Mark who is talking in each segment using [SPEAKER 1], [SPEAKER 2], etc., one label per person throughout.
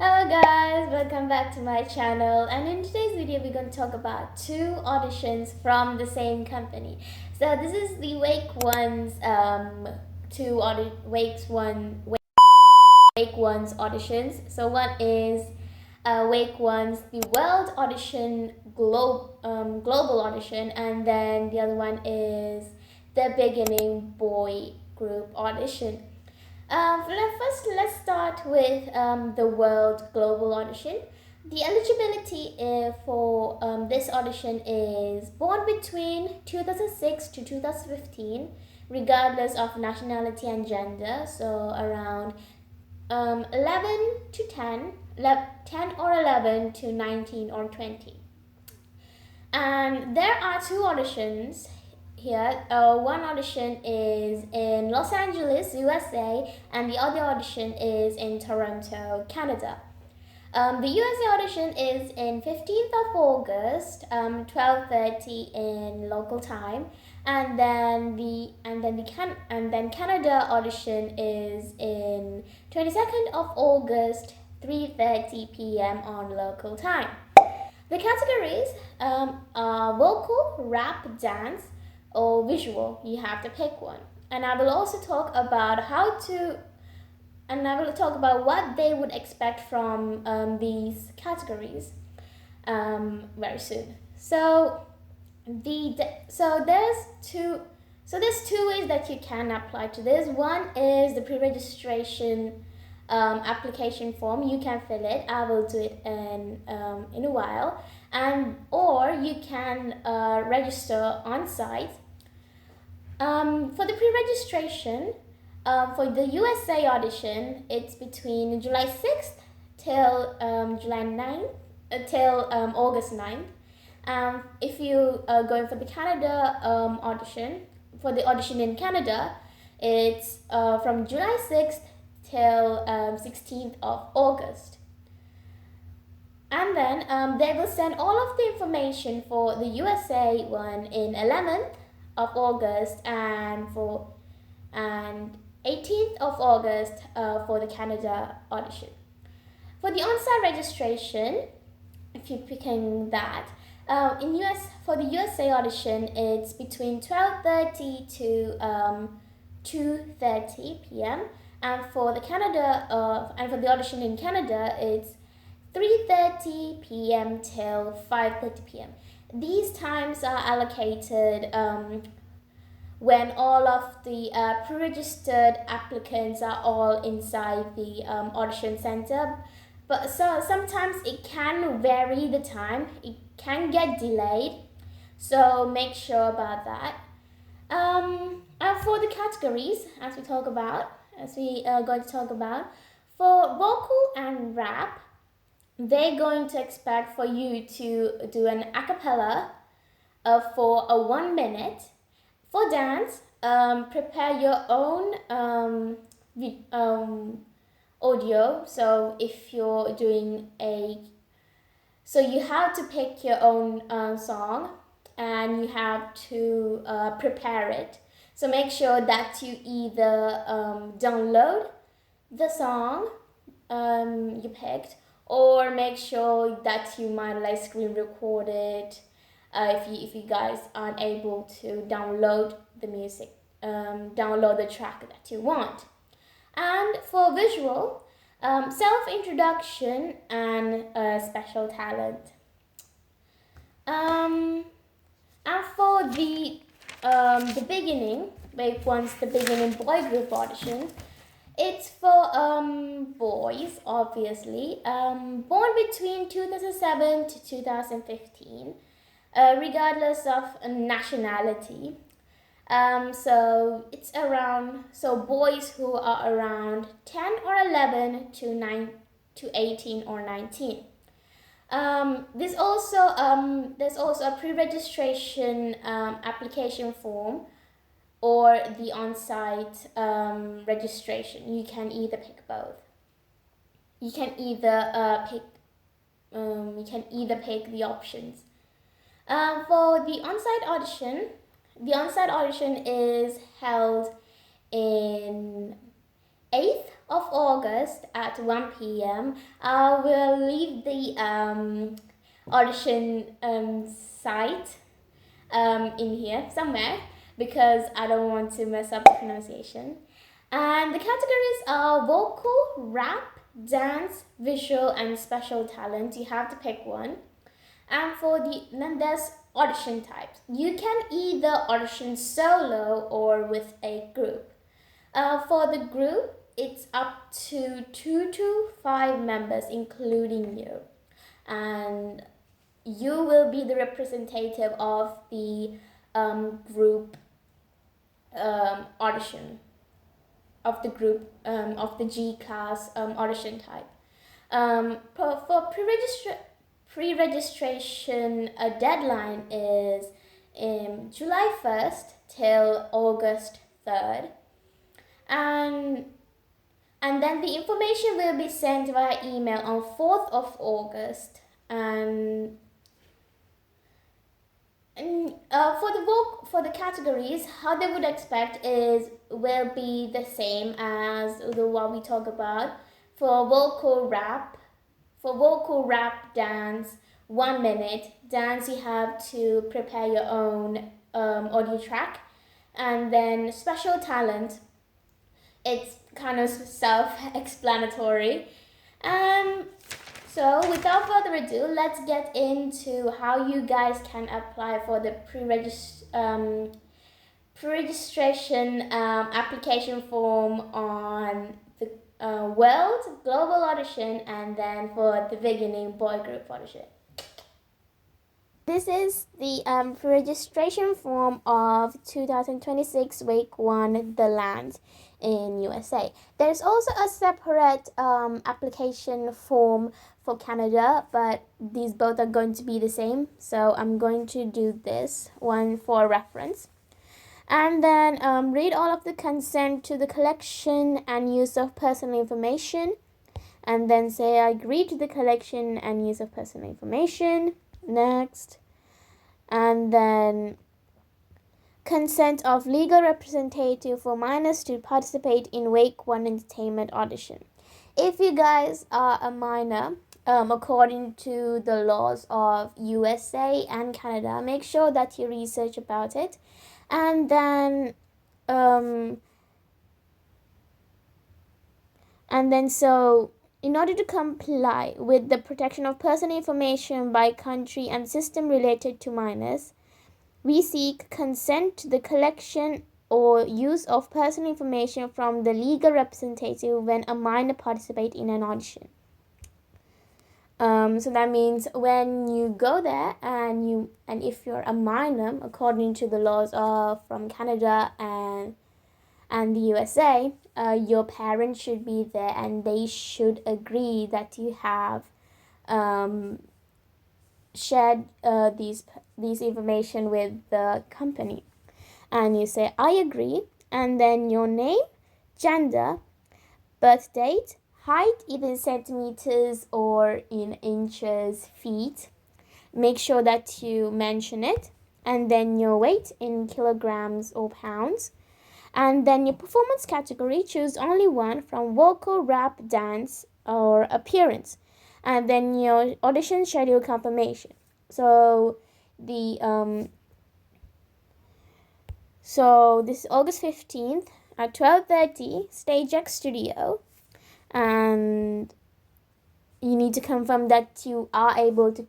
[SPEAKER 1] Hello guys, welcome back to my channel, and in today's video we're going to talk about two auditions from the same company. So this is the Wake One's auditions. So one is Wake One's the World Audition Global Audition, and then the other one is the Beginning Boy Group Audition. First, let's start with the World Global Audition. The eligibility for this audition is born between 2006 to 2015, regardless of nationality and gender, so around 11 to 10 or 11 to 19 or 20. And there are two auditions here. One audition is in Los Angeles, USA, and the other audition is in Toronto, Canada. The USA audition is in 15th of August, 12:30 in local time, and then Canada audition is in 22nd of August, 3:30 p.m. on local time. The categories are vocal, rap, dance, or visual. You have to pick one. And I will also talk about what they would expect from these categories very soon. There's two ways that you can apply to this. One is the pre-registration application form. You can fill it. I will do it in a while, or you can register on site. For the pre-registration, for the USA audition, it's between July 6th till August 9th. If you are going for the Canada audition, for the audition in Canada, it's from July 6th till 16th of August. And then they will send all of the information for the USA one in 11th of August and 18th of August for the Canada audition. For the on-site registration, if you're picking that, for the USA audition, it's between 12:30 to 2:30 p.m. And for the audition in Canada, it's 3:30 p.m. till 5:30 p.m. These times are allocated when all of the pre-registered applicants are all inside the audition center. But so sometimes it can vary the time. It can get delayed. So make sure about that. And for the categories, as we are going to talk about, for vocal and rap, they're going to expect for you to do an a cappella for 1 minute. For dance, prepare your own audio. So if you're doing you have to pick your own song, and you have to prepare it. So make sure that you either download the song you picked, or make sure that you might screen record it if you guys aren't able to download the music, download the track that you want. And for visual, self-introduction and special talent. And for the beginning, the beginning boy group audition, it's for boys, obviously, born between 2007 to 2015, regardless of nationality. So boys who are around 10 or 11 to 18 or 19. There's also a pre-registration application form, or the on-site registration. You can either pick both. You can either pick the options. For the on-site audition is held in 8th of August at 1 p.m. I will leave the audition site in here somewhere because I don't want to mess up the pronunciation. And the categories are vocal, rap, dance, visual, and special talent. You have to pick one. And then there's audition types. You can either audition solo or with a group. For the group, it's up to 2 to 5 members, including you. And you will be the representative of the group audition, of the group, of the G class audition type. For pre-registration, a deadline is July 1st till August 3rd. And then the information will be sent via email on 4th of August. And for the categories, how they would expect will be the same as what we talk about. For vocal rap dance, 1 minute dance, you have to prepare your own audio track. And then special talent, it's kind of self-explanatory. So without further ado, let's get into how you guys can apply for the pre-registration application form on the World Global Audition, and then for the beginning boy group audition. This is the pre-registration form of 2026 Wake 1 The Land in USA. There's also a separate application form for Canada, but these both are going to be the same. So I'm going to do this one for reference. And then read all of the consent to the collection and use of personal information. And then say I agree to the collection and use of personal information. Next. And then consent of legal representative for minors to participate in Wake 1 entertainment audition. If you guys are a minor, according to the laws of USA and Canada, make sure that you research about it. And then so in order to comply with the protection of personal information by country and system related to minors, we seek consent to the collection or use of personal information from the legal representative when a minor participates in an audition. So that means when you go there and if you're a minor, according to the laws from Canada and the USA, your parents should be there and they should agree that you have shared these information with the company. And you say, I agree, and then your name, gender, birth date, height, either in centimeters or in inches, feet. Make sure that you mention it. And then your weight in kilograms or pounds. And then your performance category, choose only one from vocal, rap, dance, or appearance. And then your audition schedule confirmation. So this is August 15th at 12:30, Stage X Studio. And you need to confirm that you are able to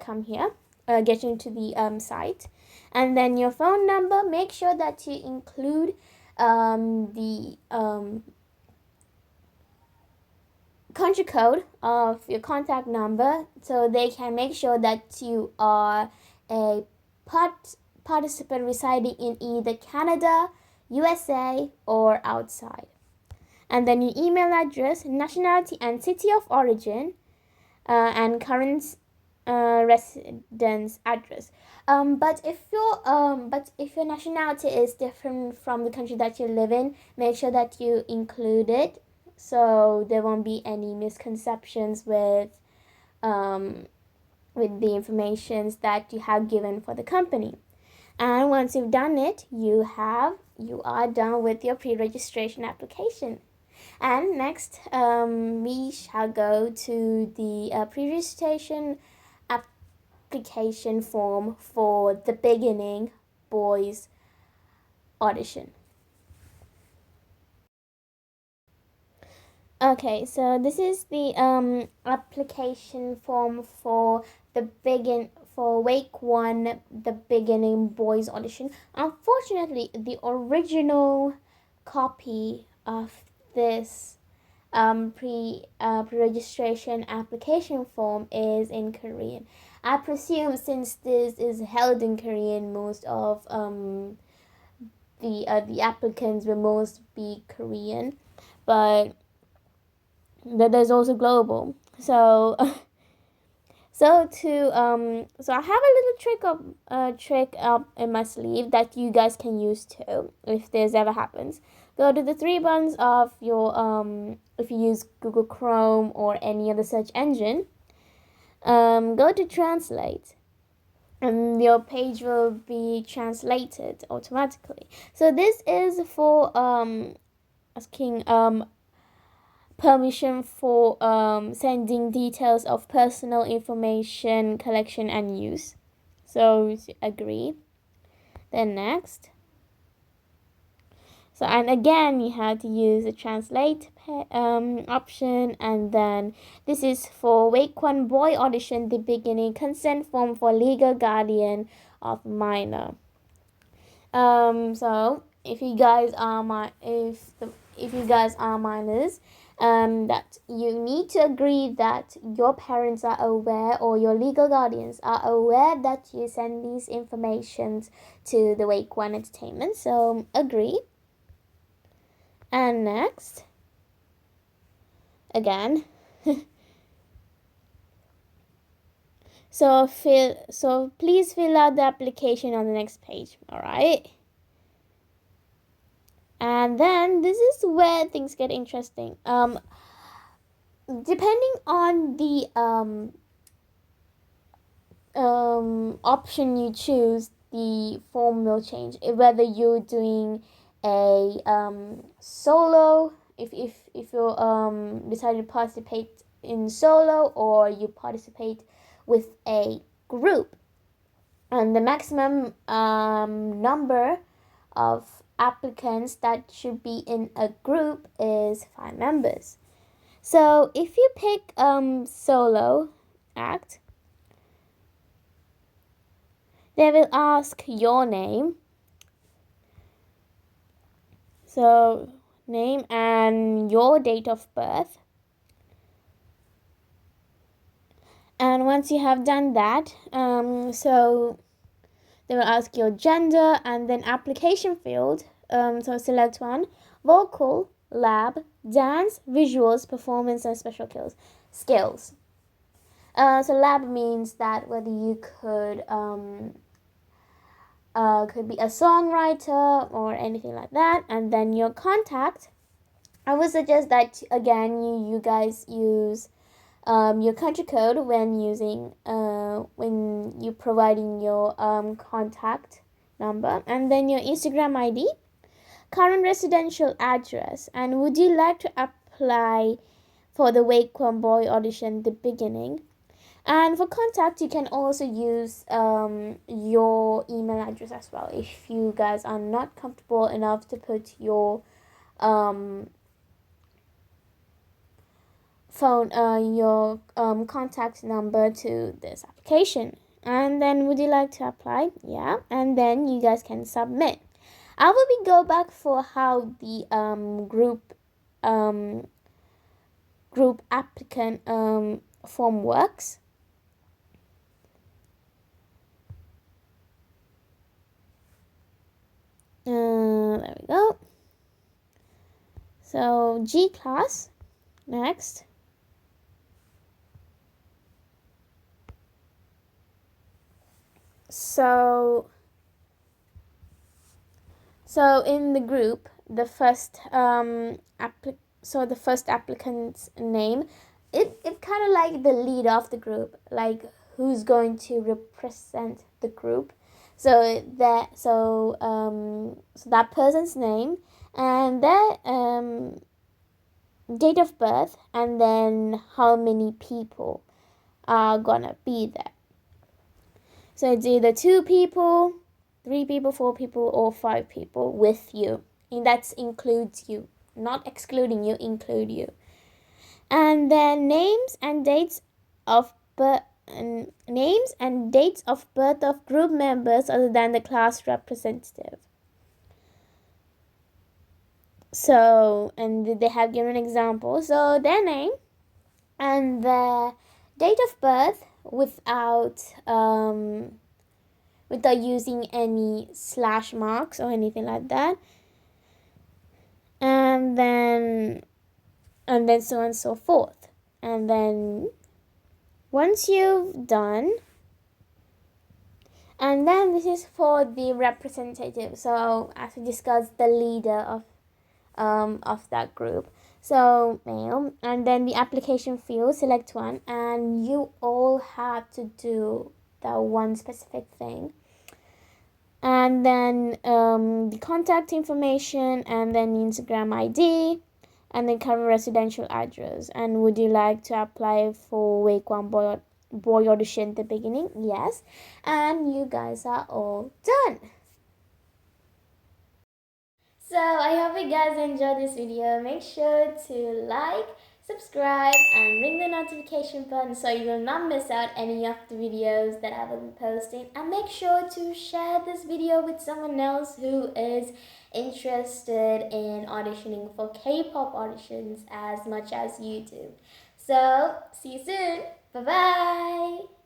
[SPEAKER 1] come here, get into the site. And then your phone number, make sure that you include the country code of your contact number so they can make sure that you are a participant residing in either Canada, USA, or outside. And then your email address, nationality and city of origin, and current residence address. But if your nationality is different from the country that you live in, make sure that you include it so there won't be any misconceptions with the information that you have given for the company. And once you've done it, you are done with your pre-registration application. And next, we shall go to the pre-registration application form for the beginning boys audition. Okay, so this is the application form for Wake One, the beginning boys audition. Unfortunately, the original copy of this pre-registration application form is in Korean. I presume since this is held in Korean, most of the applicants will most be Korean, but there's also global. So so I have a little trick up in my sleeve that you guys can use too if this ever happens. Go to the three buttons of your if you use Google Chrome or any other search engine. Go to translate, and your page will be translated automatically. So this is for asking permission for sending details of personal information collection and use. So agree. Then next. So and again you have to use the translate option, and then this is for Wake One Boy audition, the beginning consent form for legal guardian of minor. So if you guys are if you guys are minors, that you need to agree that your parents are aware or your legal guardians are aware that you send these informations to the Wake One Entertainment. So agree. And next, again. So please fill out the application on the next page. All right. And then this is where things get interesting. Depending on the option you choose, the form will change. Whether you're doing a solo, if you decide to participate in solo, or you participate with a group, and the maximum number of applicants that should be in a group is 5 members. So if you pick solo act, they will ask your name. So name and your date of birth. And once you have done that, so they will ask your gender, and then application field. So select one: vocal, lab, dance, visuals, performance, and special skills. So lab means that whether you could be a songwriter or anything like that. And then your contact, I would suggest that again you guys use your country code when you providing your contact number, and then your Instagram ID, current residential address, and would you like to apply for the Wake One Boy audition, the beginning. And for contact, you can also use your email address as well if you guys are not comfortable enough to put your contact number to this application. And then would you like to apply? Yeah. And then you guys can submit. I will go back for how the group applicant form works. There we go. So G class next. So in the group, the first the first applicant's name, it kind of like the leader of the group, like who's going to represent the group. So that person's name, and that date of birth, and then how many people are gonna be there. So it's either 2 people, 3 people, 4 people, or 5 people with you. And that includes you, not excluding you, include you. And then names and dates of birth of group members other than the class representative. So, and they have given an example. So their name and their date of birth without using any slash marks or anything like that, and then so on and so forth. And then once you've done, and then this is for the representative. So as we discussed, the leader of that group. So male, and then the application field, select one, and you all have to do that one specific thing. And then the contact information, and then Instagram ID, and then current residential address. And would you like to apply for Wake One boy audition at the beginning? Yes. And you guys are all done. So I hope you guys enjoyed this video. Make sure to like, subscribe, and ring the notification button so you will not miss out any of the videos that I will be posting. And make sure to share this video with someone else who is interested in auditioning for K-pop auditions as much as you do. So see you soon. Bye bye.